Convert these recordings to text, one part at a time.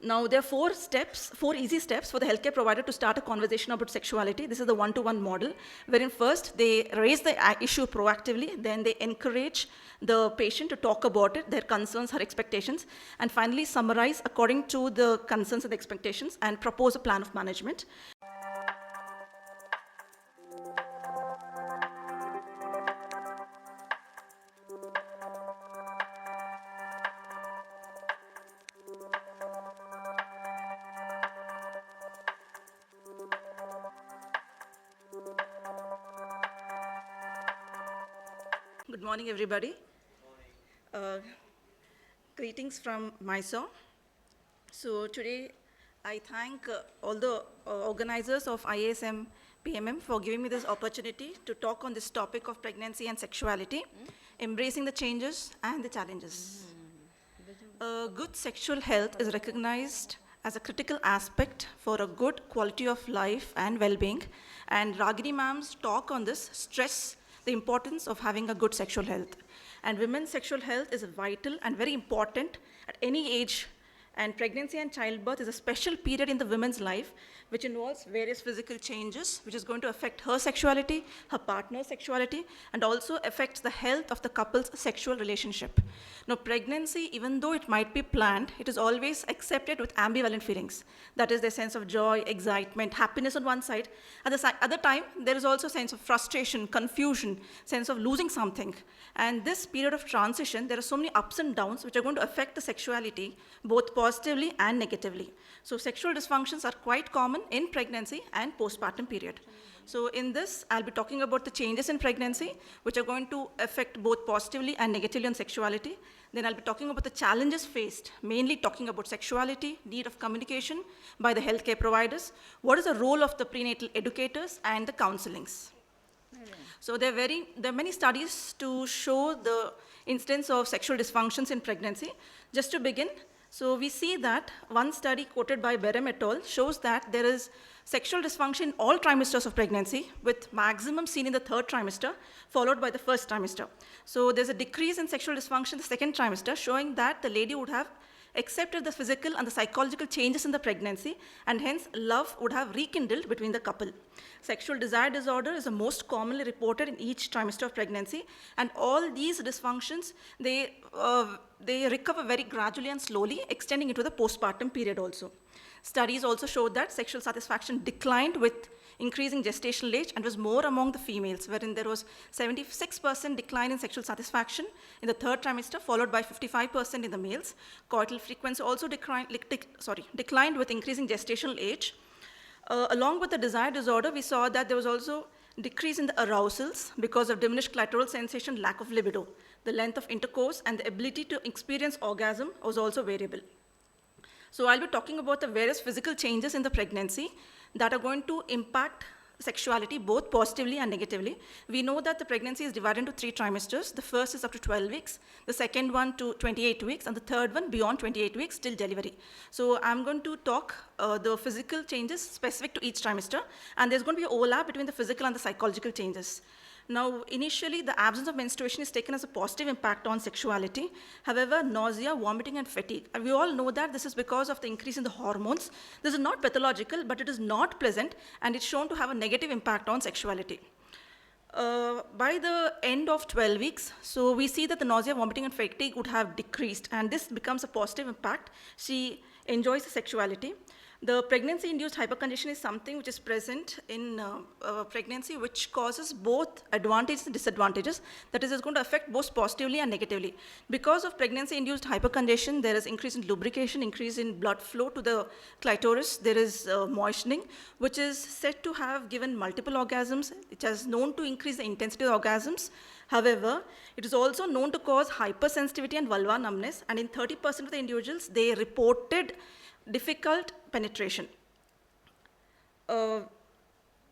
Now, there are 4 easy steps for the healthcare provider to start a conversation about sexuality. This is the one-to-one model, wherein first they raise the issue proactively, then they encourage the patient to talk about it, their concerns, her expectations, and finally summarize according to the concerns and expectations and propose a plan of management. Good morning, everybody. Greetings from Mysore. So today, I thank all the organizers of IASMPMM for giving me this opportunity to talk on this topic of pregnancy and sexuality, embracing the changes and the challenges. Good sexual health is recognized as a critical aspect for a good quality of life and well-being. And Ragini ma'am's talk on this stress the importance of having a good sexual health. And women's sexual health is vital and very important at any age. And pregnancy and childbirth is a special period in the woman's life, which involves various physical changes, which is going to affect her sexuality, her partner's sexuality, and also affects the health of the couple's sexual relationship. Now, pregnancy, even though it might be planned, it is always accepted with ambivalent feelings. That is the sense of joy, excitement, happiness on one side. At the other time, there is also a sense of frustration, confusion, sense of losing something. And this period of transition, there are so many ups and downs which are going to affect the sexuality, both positively and negatively. So sexual dysfunctions are quite common in pregnancy and postpartum period. So in this, I'll be talking about the changes in pregnancy, which are going to affect both positively and negatively on sexuality. Then I'll be talking about the challenges faced, mainly talking about sexuality, need of communication by the healthcare providers, what is the role of the prenatal educators and the counselings. So there are many studies to show the incidence of sexual dysfunctions in pregnancy. Just to begin, so we see that one study quoted by Berem et al. Shows that there is sexual dysfunction in all trimesters of pregnancy, with maximum seen in the 3rd trimester, followed by the 1st trimester. So there's a decrease in sexual dysfunction in the 2nd trimester, showing that the lady would have accepted the physical and the psychological changes in the pregnancy, and hence love would have rekindled between the couple. Sexual desire disorder is the most commonly reported in each trimester of pregnancy, and all these dysfunctions, they recover very gradually and slowly, extending into the postpartum period also. Studies also showed that sexual satisfaction declined with increasing gestational age and was more among the females, wherein there was 76% decline in sexual satisfaction in the 3rd trimester, followed by 55% in the males. Coital frequency also declined with increasing gestational age. Along with the desire disorder, we saw that there was also decrease in the arousals because of diminished clitoral sensation, lack of libido. The length of intercourse and the ability to experience orgasm was also variable. So I'll be talking about the various physical changes in the pregnancy that are going to impact sexuality both positively and negatively. We know that the pregnancy is divided into 3 trimesters. The first is up to 12 weeks, the second one to 28 weeks, and the third one beyond 28 weeks till delivery. So I'm going to talk the physical changes specific to each trimester, and there's going to be an overlap between the physical and the psychological changes. Now, initially, the absence of menstruation is taken as a positive impact on sexuality. However, nausea, vomiting, and fatigue. And we all know that this is because of the increase in the hormones. This is not pathological, but it is not pleasant, and it's shown to have a negative impact on sexuality. By the end of 12 weeks, so we see that the nausea, vomiting, and fatigue would have decreased, and this becomes a positive impact. She enjoys the sexuality. The pregnancy-induced hypercongestion is something which is present in pregnancy, which causes both advantages and disadvantages. That is, it's going to affect both positively and negatively. Because of pregnancy-induced hypercongestion, there is increase in lubrication, increase in blood flow to the clitoris. There is moistening, which is said to have given multiple orgasms. It has known to increase the intensity of orgasms. However, it is also known to cause hypersensitivity and vulvar numbness. And in 30% of the individuals, they reported difficult penetration.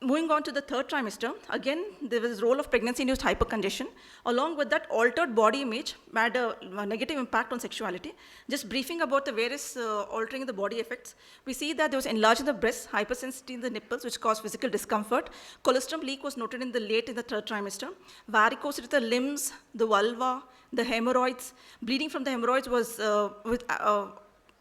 Moving on to the 3rd trimester, again, there was role of pregnancy-induced hypercongestion. Along with that, altered body image had a negative impact on sexuality. Just briefing about the various altering of the body effects, we see that there was enlargement of the breasts, hypersensitivity in the nipples, which caused physical discomfort. Colostrum leak was noted in the 3rd trimester. Varicosity of the limbs, the vulva, the hemorrhoids. Bleeding from the hemorrhoids was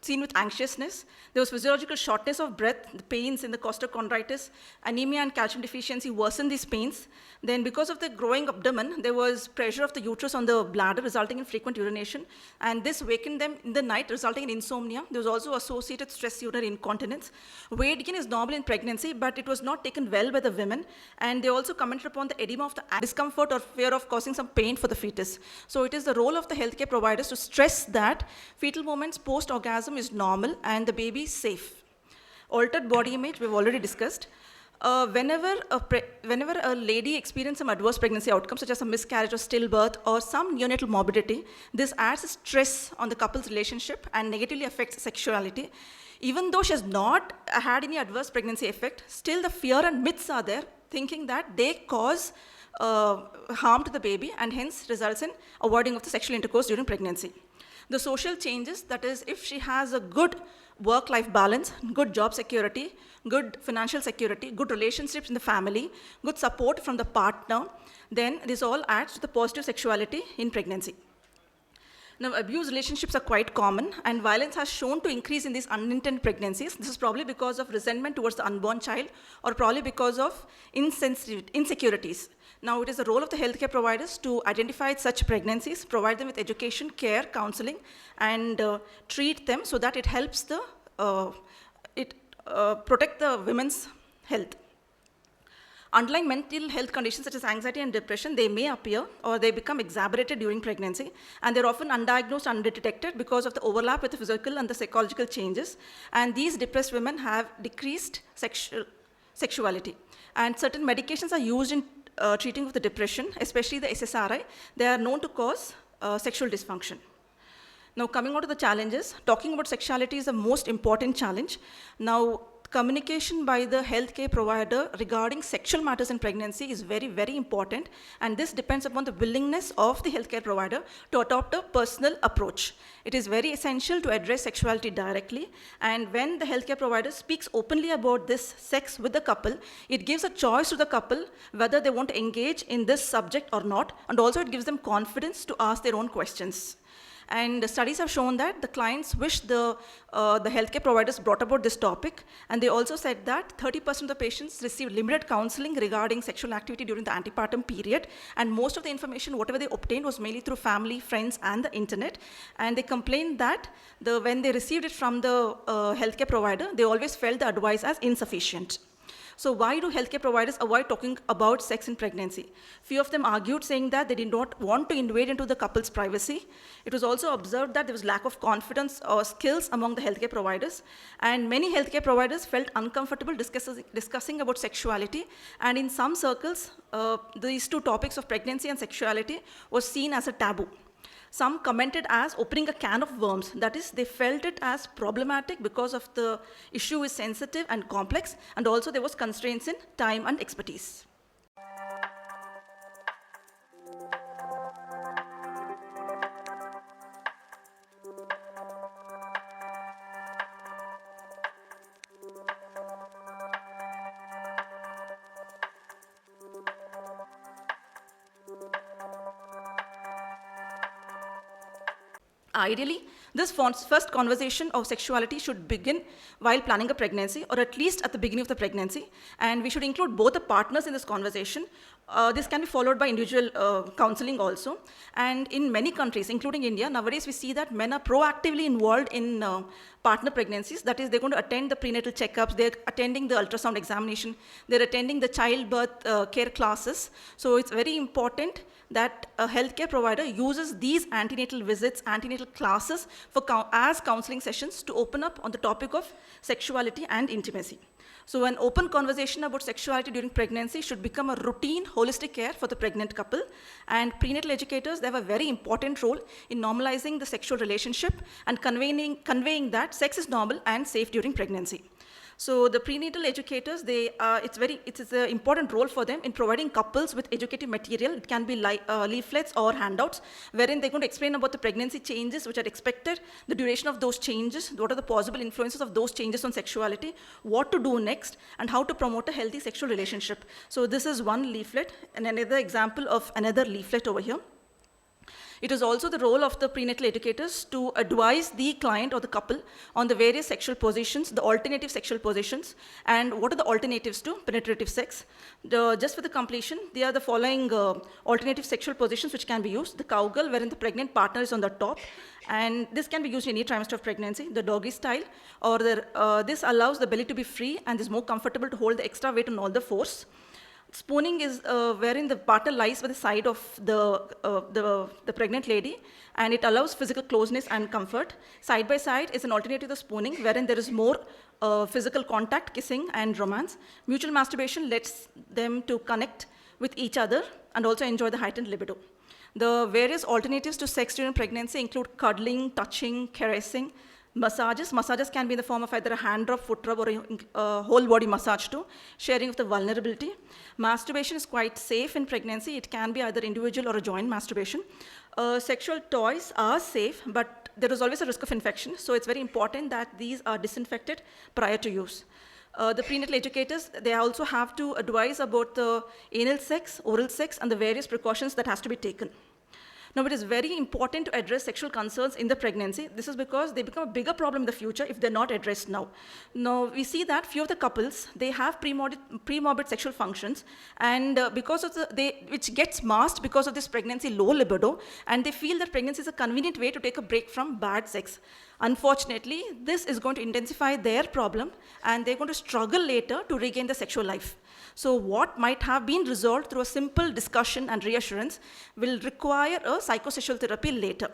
seen with anxiousness. There was physiological shortness of breath, the pains in the costochondritis, anemia and calcium deficiency worsened these pains. Then because of the growing abdomen, there was pressure of the uterus on the bladder resulting in frequent urination, and this wakened them in the night, resulting in insomnia. There was also associated stress urinary incontinence. Weight gain is normal in pregnancy, but it was not taken well by the women, and they also commented upon the edema of the discomfort or fear of causing some pain for the fetus. So it is the role of the healthcare providers to stress that fetal movements post-orgasm is normal and the baby is safe. Altered body image, we've already discussed. Whenever a lady experiences some adverse pregnancy outcomes, such as a miscarriage or stillbirth or some neonatal morbidity, this adds stress on the couple's relationship and negatively affects sexuality. Even though she has not had any adverse pregnancy effect, still the fear and myths are there, thinking that they cause harm to the baby and hence results in avoiding of the sexual intercourse during pregnancy. The social changes, that is, if she has a good work-life balance, good job security, good financial security, good relationships in the family, good support from the partner, then this all adds to the positive sexuality in pregnancy. Now, abuse relationships are quite common, and violence has shown to increase in these unintended pregnancies. This is probably because of resentment towards the unborn child, or probably because of insecurities. Now, it is the role of the healthcare providers to identify such pregnancies, provide them with education, care, counseling, and treat them so that it helps protect the women's health. Underlying mental health conditions such as anxiety and depression, they may appear or they become exacerbated during pregnancy, and they're often undiagnosed, undetected because of the overlap with the physical and the psychological changes. And these depressed women have decreased sexuality. And certain medications are used in treating of the depression, especially the SSRI. They are known to cause sexual dysfunction. Now, coming on to the challenges, talking about sexuality is the most important challenge. Now, communication by the healthcare provider regarding sexual matters in pregnancy is very, very important, and this depends upon the willingness of the healthcare provider to adopt a personal approach. It is very essential to address sexuality directly, and when the healthcare provider speaks openly about this sex with the couple, it gives a choice to the couple whether they want to engage in this subject or not, and also it gives them confidence to ask their own questions. And the studies have shown that the clients wish the healthcare providers brought about this topic, and they also said that 30% of the patients received limited counseling regarding sexual activity during the antepartum period, and most of the information, whatever they obtained, was mainly through family, friends, and the internet. And they complained that when they received it from the healthcare provider, they always felt the advice as insufficient. So why do healthcare providers avoid talking about sex in pregnancy? Few of them argued, saying that they did not want to invade into the couple's privacy. It was also observed that there was lack of confidence or skills among the healthcare providers, and many healthcare providers felt uncomfortable discussing about sexuality, and in some circles, these two topics of pregnancy and sexuality was seen as a taboo. Some commented as opening a can of worms. That is, they felt it as problematic because of the issue is sensitive and complex, and also there was constraints in time and expertise. Ideally, this first conversation of sexuality should begin while planning a pregnancy, or at least at the beginning of the pregnancy, and we should include both the partners in this conversation. This can be followed by individual counseling also. And in many countries, including India, nowadays we see that men are proactively involved in partner pregnancies. That is, they're going to attend the prenatal checkups, they're attending the ultrasound examination, they're attending the childbirth care classes. So it's very important that a healthcare provider uses these antenatal visits, antenatal classes as counseling sessions to open up on the topic of sexuality and intimacy. So an open conversation about sexuality during pregnancy should become a routine, holistic care for the pregnant couple. And prenatal educators, they have a very important role in normalizing the sexual relationship and conveying that sex is normal and safe during pregnancy. So the prenatal educators, it's an important role for them in providing couples with educative material. It can be leaflets or handouts, wherein they're going to explain about the pregnancy changes which are expected, the duration of those changes, what are the possible influences of those changes on sexuality, what to do next, and how to promote a healthy sexual relationship. So this is one leaflet, and another example of another leaflet over here. It is also the role of the prenatal educators to advise the client or the couple on the various sexual positions, the alternative sexual positions, and what are the alternatives to penetrative sex. Just for the completion, there are the following alternative sexual positions which can be used. The cowgirl, wherein the pregnant partner is on the top, and this can be used in any trimester of pregnancy. The doggy style, or this allows the belly to be free and is more comfortable to hold the extra weight on all the fours. Spooning is wherein the partner lies by the side of the pregnant lady, and it allows physical closeness and comfort. Side by side is an alternative to the spooning, wherein there is more physical contact, kissing, and romance. Mutual masturbation lets them to connect with each other and also enjoy the heightened libido. The various alternatives to sex during pregnancy include cuddling, touching, caressing, massages. Massages can be in the form of either a hand rub, foot rub, or a whole body massage too. Sharing of the vulnerability. Masturbation is quite safe in pregnancy. It can be either individual or a joint masturbation. Sexual toys are safe, but there is always a risk of infection. So it's very important that these are disinfected prior to use. The prenatal educators, they also have to advise about the anal sex, oral sex, and the various precautions that has to be taken. Now, it is very important to address sexual concerns in the pregnancy. This is because they become a bigger problem in the future if they're not addressed now. Now, we see that few of the couples, they have premorbid sexual functions, and because of which gets masked because of this pregnancy low libido, and they feel that pregnancy is a convenient way to take a break from bad sex. Unfortunately, this is going to intensify their problem, and they're going to struggle later to regain the sexual life. So what might have been resolved through a simple discussion and reassurance will require a psychosexual therapy later.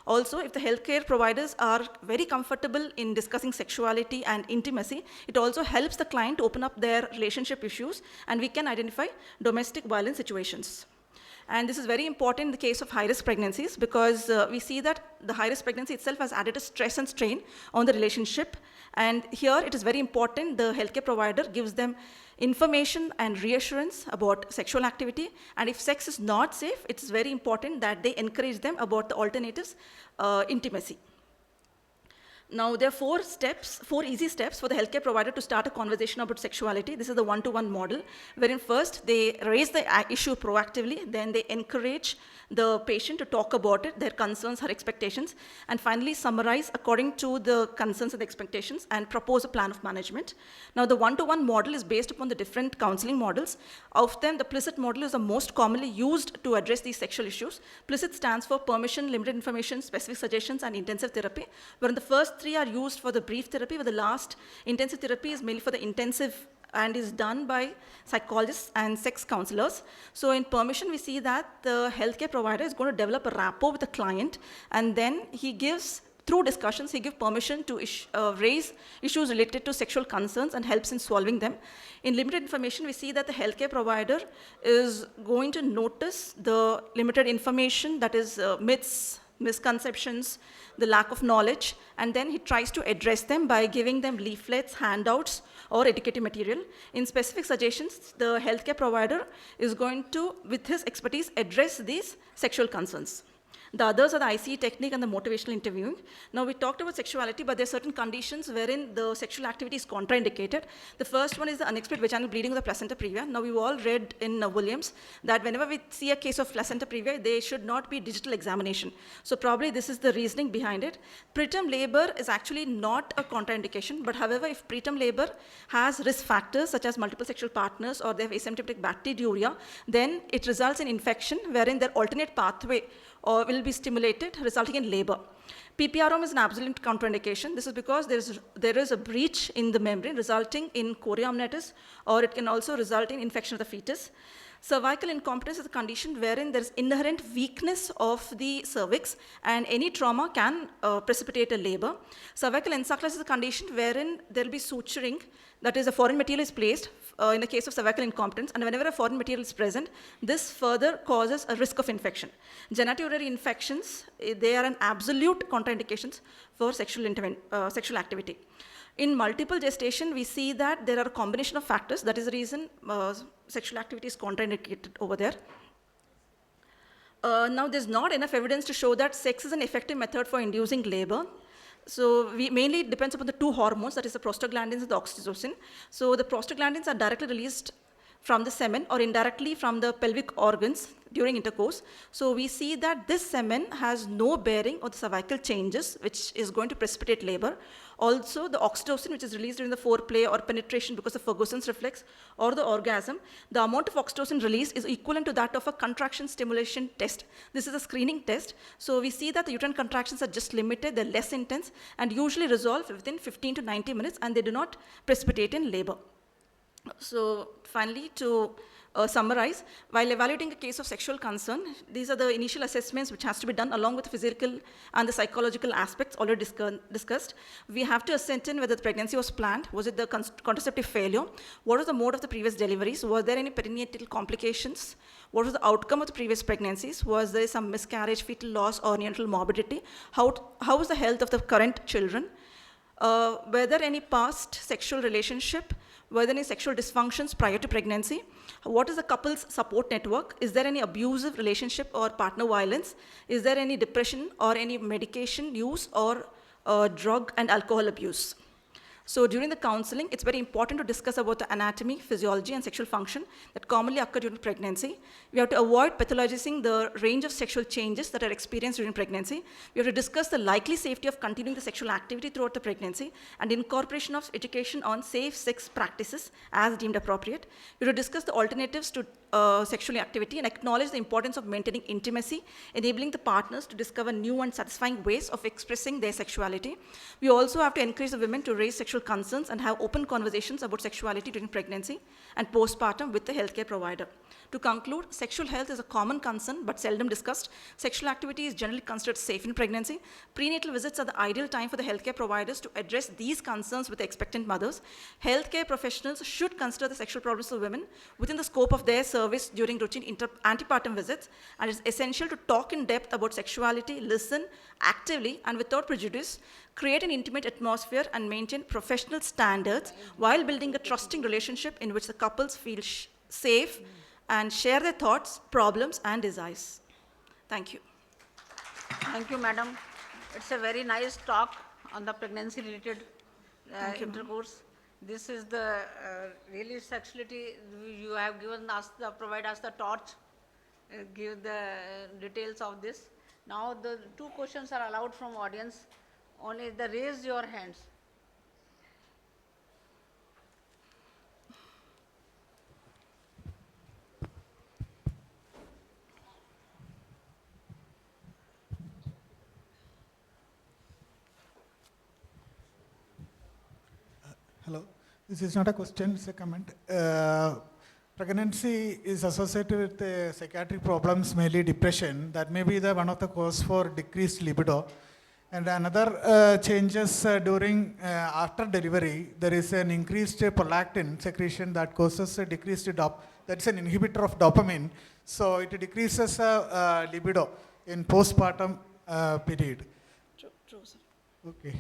Also, if the healthcare providers are very comfortable in discussing sexuality and intimacy, it also helps the client to open up their relationship issues, and we can identify domestic violence situations. And this is very important in the case of high-risk pregnancies, because we see that the high-risk pregnancy itself has added a stress and strain on the relationship. And here it is very important the healthcare provider gives them information and reassurance about sexual activity. And if sex is not safe, it is very important that they encourage them about the alternatives, intimacy. Now, there are four easy steps for the healthcare provider to start a conversation about sexuality. This is the one-to-one model, wherein first they raise the issue proactively, then they encourage the patient to talk about it, their concerns, her expectations, and finally summarize according to the concerns and expectations and propose a plan of management. Now, the one-to-one model is based upon the different counseling models. Of them, the PLICIT model is the most commonly used to address these sexual issues. PLICIT stands for permission, limited information, specific suggestions, and intensive therapy, wherein the first three are used for the brief therapy, but the last intensive therapy is mainly for the intensive and is done by psychologists and sex counselors. So in permission, we see that the healthcare provider is going to develop a rapport with the client, and then he gives, through discussions, he gives permission to raise issues related to sexual concerns and helps in solving them. In limited information, we see that the healthcare provider is going to notice the limited information, that is myths, misconceptions, the lack of knowledge, and then he tries to address them by giving them leaflets, handouts, or educative material. In specific suggestions, the healthcare provider is going to, with his expertise, address these sexual concerns. The others are the ICE technique and the motivational interviewing. Now, we talked about sexuality, but there are certain conditions wherein the sexual activity is contraindicated. The first one is the unexplained vaginal bleeding of the placenta previa. Now, we've all read in Williams that whenever we see a case of placenta previa, there should not be digital examination. So probably this is the reasoning behind it. Preterm labor is actually not a contraindication, but however, if preterm labor has risk factors such as multiple sexual partners or they have asymptomatic bacteriuria, then it results in infection wherein their alternate pathway will be stimulated, resulting in labor. PPROM is an absolute contraindication. This is because there is a breach in the membrane resulting in chorioamnitis, or it can also result in infection of the fetus. Cervical incompetence is a condition wherein there is inherent weakness of the cervix, and any trauma can precipitate a labor. Cervical encephalitis is a condition wherein there will be suturing, that is, a foreign material is placed in the case of cervical incompetence, and whenever a foreign material is present, this further causes a risk of infection. Genitourinary infections, they are an absolute contraindications for sexual activity. In multiple gestation, we see that there are a combination of factors. That is the reason sexual activity is contraindicated over there. Now, there's not enough evidence to show that sex is an effective method for inducing labor. So mainly it depends upon the two hormones, that is the prostaglandins and the oxytocin. So the prostaglandins are directly released from the semen or indirectly from the pelvic organs during intercourse. So we see that this semen has no bearing on the cervical changes, which is going to precipitate labor. Also, the oxytocin, which is released during the foreplay or penetration because of Ferguson's reflex or the orgasm, the amount of oxytocin released is equivalent to that of a contraction stimulation test. This is a screening test. So we see that the uterine contractions are just limited, they're less intense, and usually resolve within 15 to 90 minutes, and they do not precipitate in labor. So finally, to summarize, while evaluating a case of sexual concern, these are the initial assessments which has to be done along with the physical and the psychological aspects already discussed. We have to ascertain whether the pregnancy was planned, was it the contraceptive failure, what was the mode of the previous deliveries, were there any perinatal complications, what was the outcome of the previous pregnancies, was there some miscarriage, fetal loss, or neonatal morbidity, how was the health of the current children, were there any past sexual relationship, were there any sexual dysfunctions prior to pregnancy? What is the couple's support network? Is there any abusive relationship or partner violence? Is there any depression or any medication use or drug and alcohol abuse? So during the counseling, it's very important to discuss about the anatomy, physiology, and sexual function that commonly occur during pregnancy. We have to avoid pathologizing the range of sexual changes that are experienced during pregnancy. We have to discuss the likely safety of continuing the sexual activity throughout the pregnancy and incorporation of education on safe sex practices as deemed appropriate. We have to discuss the alternatives to sexual activity and acknowledge the importance of maintaining intimacy, enabling the partners to discover new and satisfying ways of expressing their sexuality. We also have to encourage the women to raise sexual concerns and have open conversations about sexuality during pregnancy and postpartum with the healthcare provider. To conclude, sexual health is a common concern but seldom discussed. Sexual activity is generally considered safe in pregnancy. Prenatal visits are the ideal time for the healthcare providers to address these concerns with the expectant mothers. Healthcare professionals should consider the sexual problems of women within the scope of their service during routine antepartum visits, and it's essential to talk in depth about sexuality, listen actively and without prejudice, create an intimate atmosphere, and maintain professional standards while building a trusting relationship in which the couples feel safe and share their thoughts, problems, and desires. Thank you. Thank you, madam. It's a very nice talk on the pregnancy-related intercourse. This is the really sexuality you have given us, provide us the torch, give the details of this. Now the two questions are allowed from audience. Only the raise your hands. Hello. This is not a question, it's a comment. Pregnancy is associated with psychiatric problems, mainly depression. That may be one of the cause for decreased libido. And another changes during, after delivery, there is an increased prolactin secretion that causes a decreased that's an inhibitor of dopamine. So it decreases libido in postpartum period. True, sir. Okay.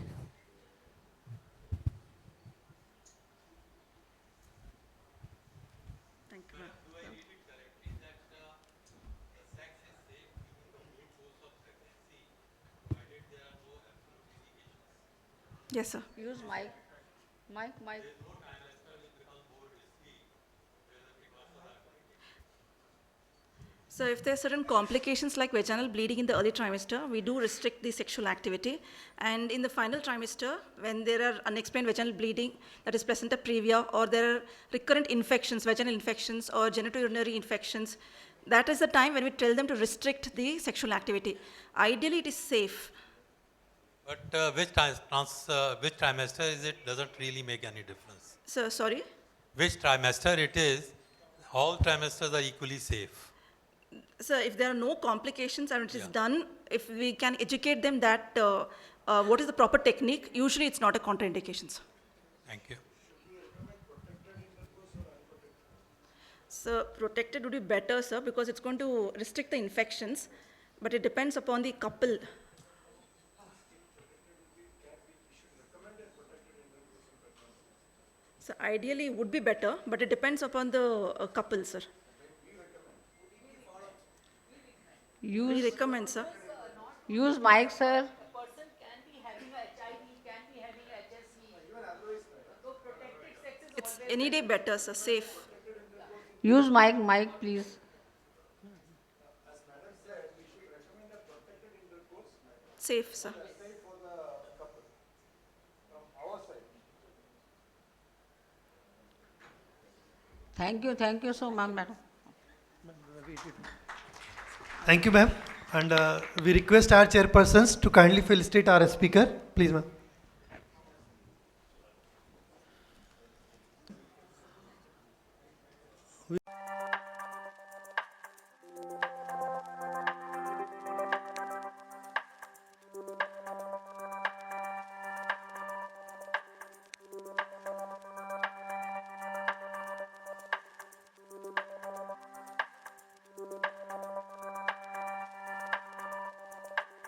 Yes, sir. Use mic. Mic. So if there are certain complications like vaginal bleeding in the early trimester, we do restrict the sexual activity. And in the final trimester, when there are unexplained vaginal bleeding, that is placenta previa, or there are recurrent infections, vaginal infections, or genitourinary infections, that is the time when we tell them to restrict the sexual activity. Ideally, it is safe. But which trimester is it doesn't really make any difference. So, sorry? Which trimester it is, all trimesters are equally safe. So if there are no complications and it is done, if we can educate them that what is the proper technique, usually it's not a contraindication. Sir. Thank you. So protected would be better, sir, because it's going to restrict the infections, but it depends upon the couple. So ideally it would be better, but it depends upon the couple, sir. We recommend, sir. Use mic, sir. A person can be having a HIV, can be having HSV. So protected sex is It's any day better, sir, safe. Use mic, please. Safe, sir. Thank you so much, madam. Thank you, ma'am. And we request our chairpersons to kindly felicitate our speaker. Please, ma'am.